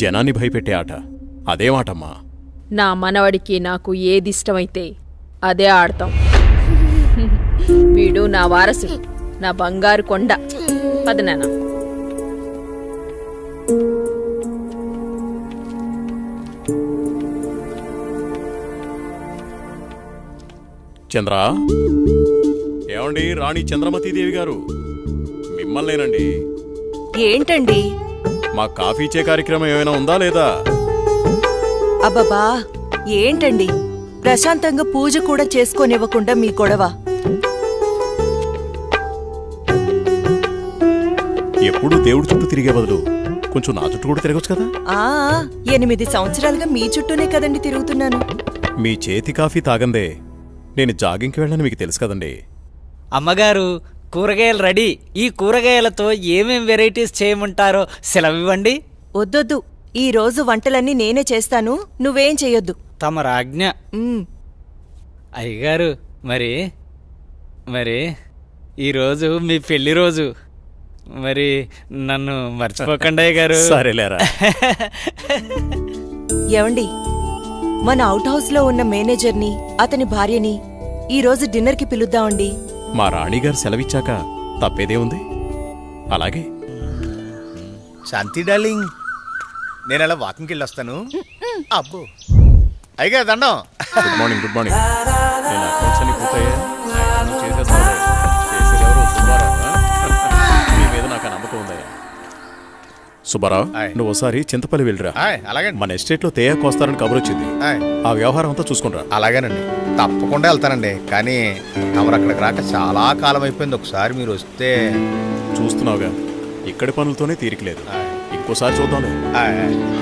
జనాన్ని భయపెట్టే ఆట అదేమాటమ్మా? నా మనవడికి నాకు ఏదిష్టమైతే అదే ఆడతాం. వీడు నా వారసుడు, నా బంగారు కొండ. పదనాన్న. చంద్ర, ఏమండి రాణి చంద్రమతీదేవి గారు, మిమ్మల్నేనండి. ఏంటండి? మా కాఫీ ఇచ్చే కార్యక్రమం ఏమైనా ఉందా లేదా? అబ్బబ్బా, ఏంటండి ప్రశాంతంగా పూజ కూడా చేసుకోనివ్వకుండా మీ గొడవ? ఎప్పుడు దేవుడి చుట్టూ తిరిగే బదులు కొంచెం నా చుట్టూ కూడా తిరగచ్చు కదా. 8 సంవత్సరాలుగా మీ చుట్టూనే కదండి తిరుగుతున్నాను. మీ చేతి కాఫీ తాగందే నేను జాగింగ్కి వెళ్ళని మీకు తెలుసు కదండి. అమ్మగారు, కూరగాయలు రెడీ. ఈ కూరగాయలతో ఏమేం వెరైటీస్ చేయమంటారో సెలవివ్వండి. వద్దొద్దు, ఈ రోజు వంటలన్నీ నేనే చేస్తాను, నువ్వేం చెయ్యొద్దు. తమరాజ్ఞ. అయ్యగారు, మరి ఈరోజు మీ పెళ్లి రోజు. మరి నన్ను మర్చిపోకండి అయ్యగారు. సరేలేరా. ఏవండి, మన అవుట్ హౌస్ లో ఉన్న మేనేజర్ని, అతని భార్యని ఈ రోజు డిన్నర్కి పిలుద్దామండి. మా రాణిగారు సెలవిచ్చాక తప్పేదే ఉంది. అలాగే. శాంతి డార్లింగ్, నేను అలా వాకింగ్కి వెళ్ళొస్తాను. అబ్బో అయ్యగా దండం. Good morning. Good morning. నేను అకౌంట్స్ అన్ని పూర్తయ్యా? చేసేస్తాను. చేసేదెవరు? సుబ్బారావు. మీ మీద నాకు ఆ నమ్మకం ఉందయ్యా. సుబ్బారావు, నువ్వు ఒకసారి చింతపల్లి వెళ్ళిరా. అలాగే. మన ఎస్టేట్ లో తేయాకు వస్తారని కబురు వచ్చింది. ఆ వ్యవహారం అంతా చూసుకుంటా. అలాగేనండి, తప్పకుండా వెళ్తానండి. కానీ తమరు అక్కడికి రాక చాలా కాలం అయిపోయింది. ఒకసారి మీరు వస్తే. చూస్తున్నావుగా, ఇక్కడి పనులతోనే తీరికలేదు. ఇంకోసారి చూద్దాం.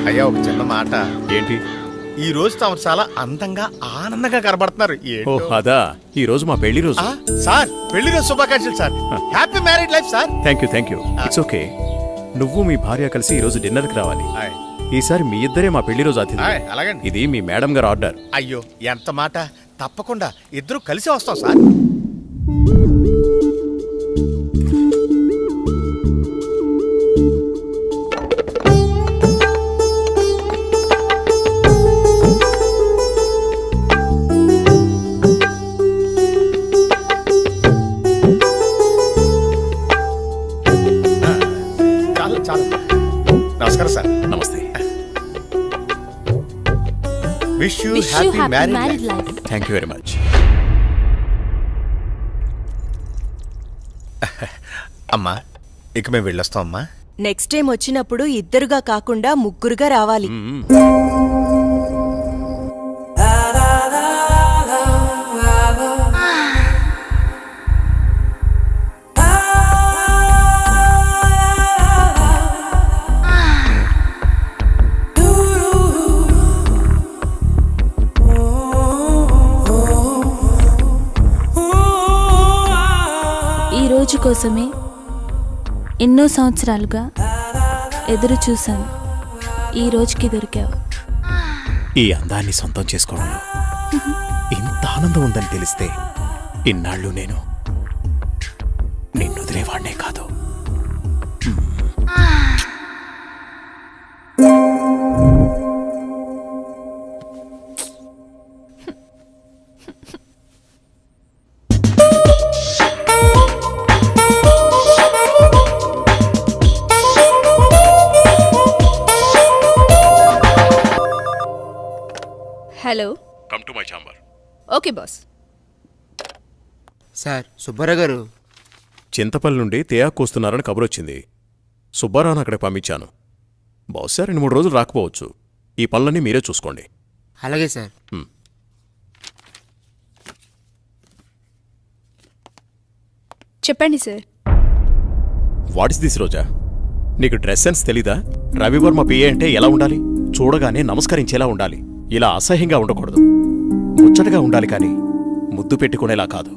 అయ్యా, ఒక చిన్న మాట. ఏంటి? ఈ రోజు తమరు చాలా అందంగా ఆనందంగా కనబడుతున్నారు. ఓ అదా, ఈ రోజు మా పెళ్లి రోజు. సార్, పెళ్లి రోజు శుభాకాంక్షలు sir. Happy married life sir. Thank you. It's okay. నువ్వు మీ భార్య కలిసి ఈ రోజు డిన్నర్కి రావాలి. ఈసారి మీ ఇద్దరే మా పెళ్లి రోజు అతిథి. అలాగండి. ఇది మీ మేడం గారు ఆర్డర్. అయ్యో, ఎంత మాట. తప్పకుండా ఇద్దరు కలిసి వస్తాం సార్. నమస్కారం సార్. నమస్తే. Wish you happy married life. Thank you very much. అమ్మా, ఇక మేము వెళ్ళొస్తాం అమ్మా. నెక్స్ట్ టైం వచ్చినప్పుడు ఇద్దరుగా కాకుండా ముగ్గురుగా రావాలి. రోజు కోసమే ఎన్నో సంవత్సరాలుగా ఎదురు చూశాను. ఈ రోజుకి దొరికావు. ఈ అందాన్ని సొంతం చేసుకోవడంలో ఇంత ఆనందం ఉందని తెలిస్తే ఇన్నాళ్ళు నేను నిన్ను వదిలేవాడినే కాదు. Hello. Come to my chamber. Okay boss. Sir, Subbarao గారు చింతపల్లి నుండి తేయాకు వస్తున్నారని కబురొచ్చింది. సుబ్బారావును అక్కడికి పంపించాను. బహుశా 2-3 రోజులు రాకపోవచ్చు. ఈ పనులన్నీ మీరే చూసుకోండి. అలాగే సార్. చెప్పండి సార్. వాట్ ఇస్ దిస్ రోజా? నీకు డ్రెస్ సెన్స్ తెలీదా? రవివర్మ పిఏ అంటే ఎలా ఉండాలి? చూడగానే నమస్కరించేలా ఉండాలి. ఇలా అసహ్యంగా ఉండకూడదు. ముచ్చటగా ఉండాలి, కానీ ముద్దు పెట్టుకునేలా కాదు.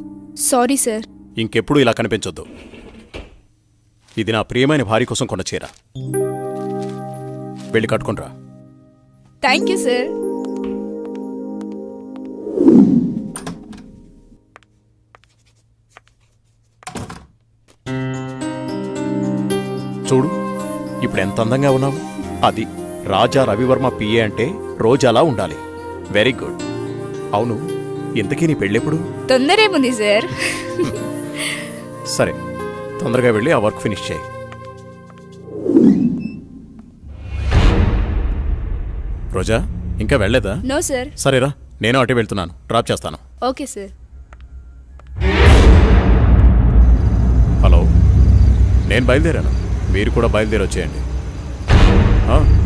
Sorry sir. ఇంకెప్పుడు ఇలా కనిపించొద్దు. ఇది నా ప్రియమైన భార్య కోసం కొన్న చీర. వెళ్ళి కట్టుకుంట్రా. Thank you sir. చూడు, ఇప్పుడు ఎంత అందంగా ఉన్నావు. అది రాజా రవివర్మ పిఏ అంటే రోజాలా ఉండాలి. Very good. అవును, ఇంతకీ నీ పెళ్ళెప్పుడు? తొందరేముంది సార్. సరే, తొందరగా వెళ్ళి ఆ వర్క్ ఫినిష్ చేయి. రోజా, ఇంకా వెళ్ళలేదా? No sir. సరేరా, నేను అటే వెళ్తున్నాను, డ్రాప్ చేస్తాను. Okay sir. హలో, నేను బయలుదేరాను, మీరు కూడా బయలుదేరి వచ్చేయండి.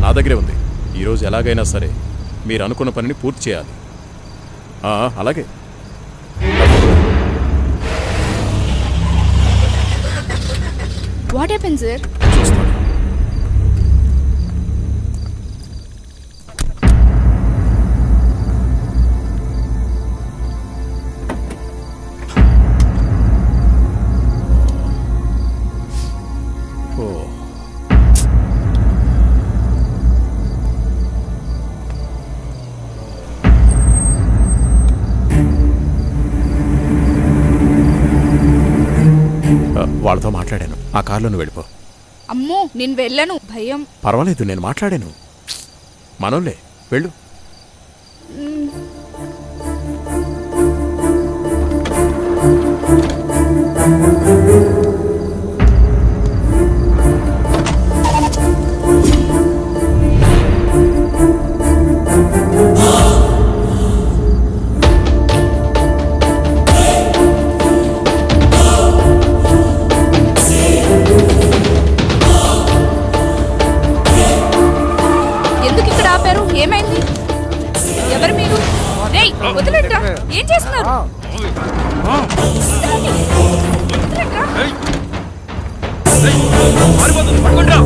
నా దగ్గరే ఉంది. ఈరోజు ఎలాగైనా సరే మీరు అనుకున్న పనిని పూర్తి చేయాలి. అలాగే. What happen sir? చూస్తాను. వాళ్ళతో మాట్లాడాను. ఆ కార్లో నువ్వు వెళ్ళిపో. అమ్మో, నేను వెళ్ళను, భయం. పర్వాలేదు, నేను మాట్లాడాను. మనోళ్ళే, వెళ్ళు. ఎందుకు ఇక్కడ ఆపారు? ఏమైంది? ఎవరు మీరు? రేయ్, వదిలేట్రా. ఏం చేస్తున్నారు? వదలండి. వదలండ్రా.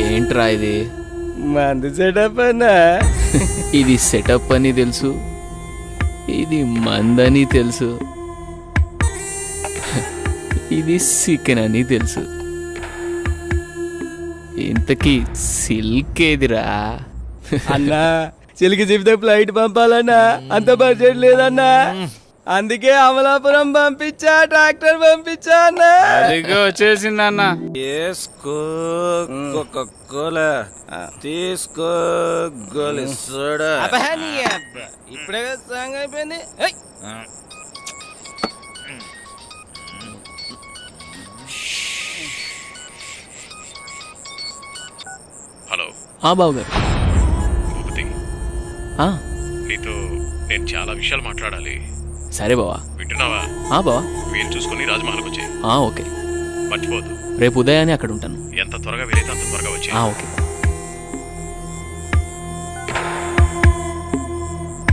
ఏంట్రా ఇది? మంది సెటప్ అన్నా. ఇది సెటప్ అని తెలుసు, ఇది మందని తెలుసు, ఇది చికెన్ అని తెలుసు. ఇంతకీ సిల్క్ ఏదిరా? అన్నా, చిలికి చెబితే ఫ్లైట్ పంపాలన్నా, అంత బడ్జెట్ లేదన్నా. అందుకే అమలాపురం పంపించా, ట్రాక్టర్ పంపించా అన్నా. అదిగో వచ్చేసింది అన్న. తీసుకో కోలా, తీసుకో గోలి సోడా. ఇప్పుడే సాంగ్ అయిపోయింది. హలో బావగారు. భూపతి, ఆ, నీతో నేను చాలా విషయాలు మాట్లాడాలి. సరే బావా. వింటున్నావా? బావా. వీలు చూసుకుని రాజమహల్కి వచ్చే. ఓకే. మర్చిపోదు. రేపు ఉదయాన్నే అక్కడ ఉంటాను. ఎంత త్వరగా వీలైతే అంత త్వరగా వచ్చే. ఓకే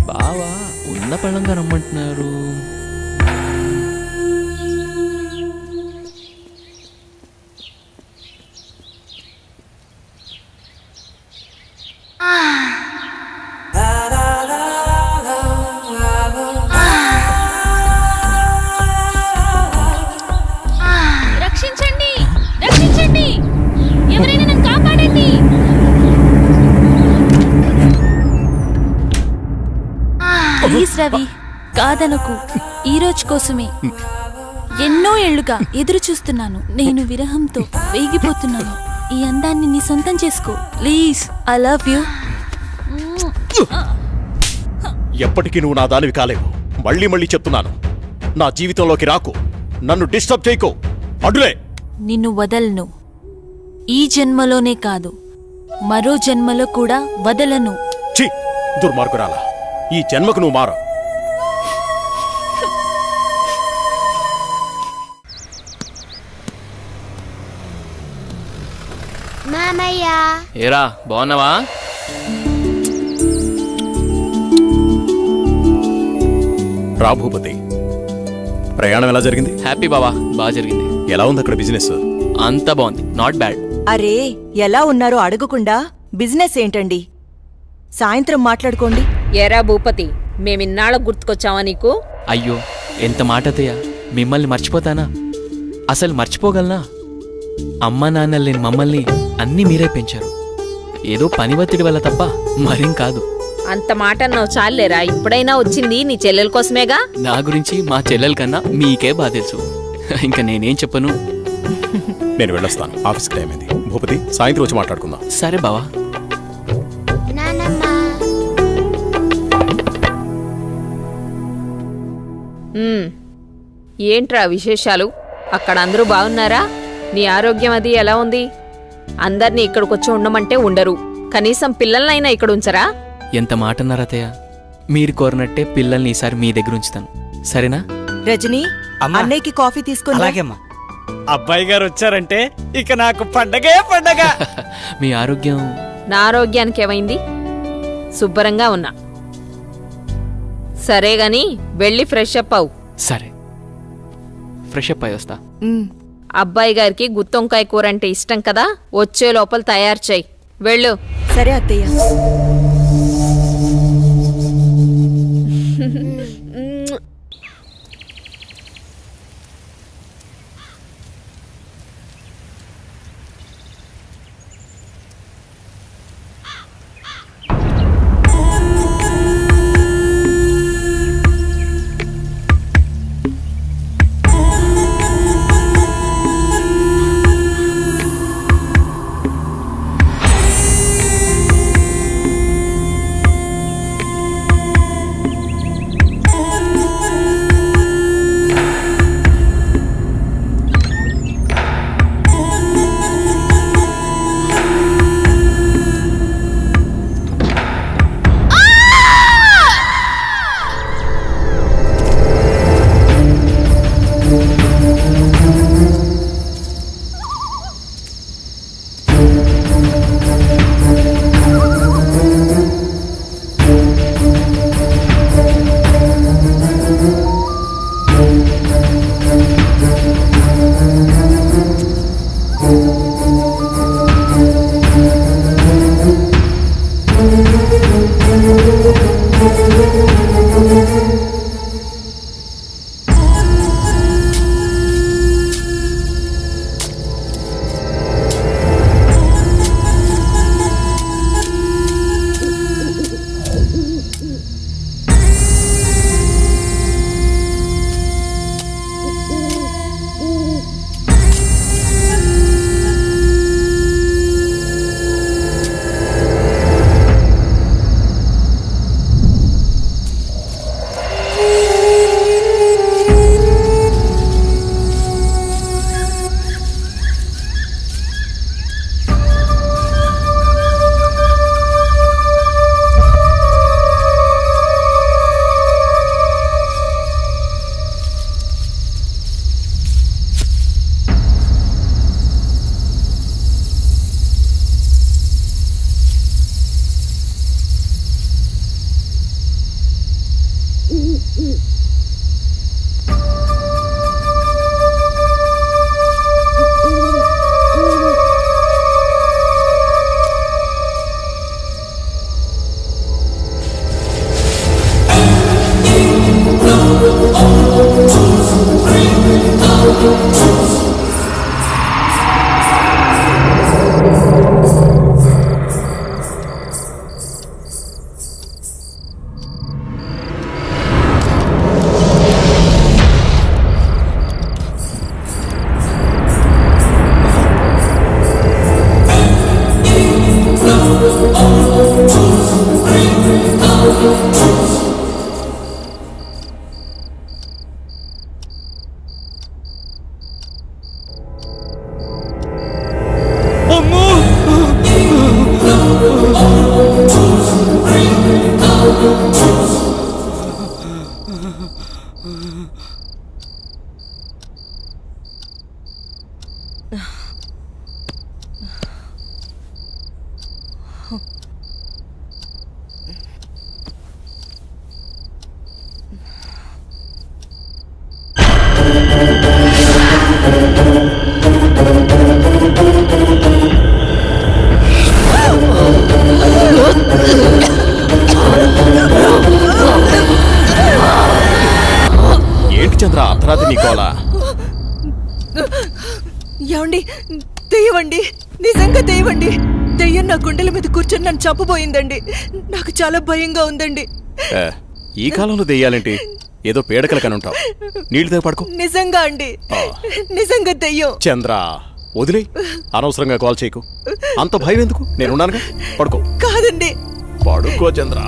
బావా. ఉన్న పళ్ళంగా రమ్మంటున్నారు. రక్షించండి, రక్షించండి, ఎవరైనా నన్ను కాపాడండి. ప్లీజ్ రవి, కాదనకు. ఈ రోజు కోసమే ఎన్నో ఏళ్లుగా ఎదురు చూస్తున్నాను. నేను విరహంతో వేగిపోతున్నాను. ఈ అందాన్ని నీ సొంతం చేసుకో ప్లీజ్. I love you. ఎప్పటికీ నువ్వు నా దానివి కాలేవు. మళ్ళీ మళ్ళీ చెప్తున్నాను, నా జీవితంలోకి రాకు, నన్ను డిస్టర్బ్ చేయకు. అడ్డులే. నిన్ను వదలను. ఈ జన్మలోనే కాదు, మరో జన్మలో కూడా వదలను. ఛీ, దుర్మార్గురాలా, ఈ జన్మకు నువ్వు మారు. ఏరా, బాగున్నావా? రా భూపతి, ప్రయాణం ఎలా జరిగింది? హ్యాపీ బావా, బాగా జరిగింది. ఎలా ఉంది అక్కడ బిజినెస్? అంతా బాగుంది, నాట్ బ్యాడ్. అరే, ఎలా ఉన్నారో అడగకుండా బిజినెస్ ఏంటండి? సాయంత్రం మాట్లాడుకోండి. ఎరా భూపతి, మేమిన్నాళ్ళకు గుర్తుకొచ్చావా నీకు? అయ్యో, ఎంత మాట అత్తయ్య, మిమ్మల్ని మర్చిపోతానా? అసలు మర్చిపోగలనా? అమ్మా నాన్న లేని మమ్మల్ని అన్నీ మీరే పెంచారు. ఏదో పని ఒత్తిడి వల్ల తప్ప మరేం కాదు. అంత మాట అన్నావు చాలేరా. ఇప్పుడైనా వచ్చింది నీ చెల్లెల కోసమేగా. నా గురించి మా చెల్లెల కన్నా మీకే బాగా తెలుసు. ఇంకా నేనేం చెప్పను. నేను వెళ్ళొస్తాను, ఆఫీస్కి టైం అయింది. భూపతి, సాయంత్రం వచ్చి మాట్లాడుకుందాం. సరే బావా. ఏంట్రా విశేషాలు? అక్కడ అందరూ బాగున్నారా? నీ ఆరోగ్యం అది ఎలా ఉంది? అందర్నీ ఇక్కడికొచ్చి ఉండమంటే ఉండరు. కనీసం పిల్లలనైనా ఇక్కడ ఉంచరా? ఎంత మాట అన్నారు అత్తయ్య. మీరు కోరినట్టే పిల్లల్ని ఈసారి మీ దగ్గర ఉంచుతాను, సరేనా? రజనీ, అన్నయ్యకి కాఫీ తీసుకుని అలాగేమ్మా. అబ్బాయి గారు వచ్చారంటే ఇక నాకు పండగే పండగ. మీ ఆరోగ్యం? నా ఆరోగ్యానికి ఏమైంది? శుభ్రంగా ఉన్నా. సరే గాని వెళ్ళి ఫ్రెష్ అప్ అవు. సరే, ఫ్రెష్ అప్ అయి వస్తా. అబ్బాయి గారికి గుత్తొంకాయ కూర అంటే ఇష్టం కదా, వచ్చే లోపల తయారు చేయి. వెళ్ళు. సరే అత్తయ్య. ఏంటి చంద్ర అర్ధరాత్రి నీకోలా? ఏమండి, తెయ్యవండి, నిజంగా తెయ్యవండి. దెయ్యం నా గుండెల మీద కూర్చొని నన్ను చంపబోయిందండి. నాకు చాలా భయంగా ఉందండి. ఏ, ఈ కాలంలో దెయ్యాలేంటి? ఏదో పీడకల కనుంటావు. నీళ్ళతో పడుకో. నిజంగా అండి, నిజంగా దెయ్యం. చంద్ర వదిలే, అనవసరంగా కాల్ చేయకు. అంత భయం ఎందుకు? నేనున్నానుగా, పడుకో. కాదండి, పడుకో చంద్ర.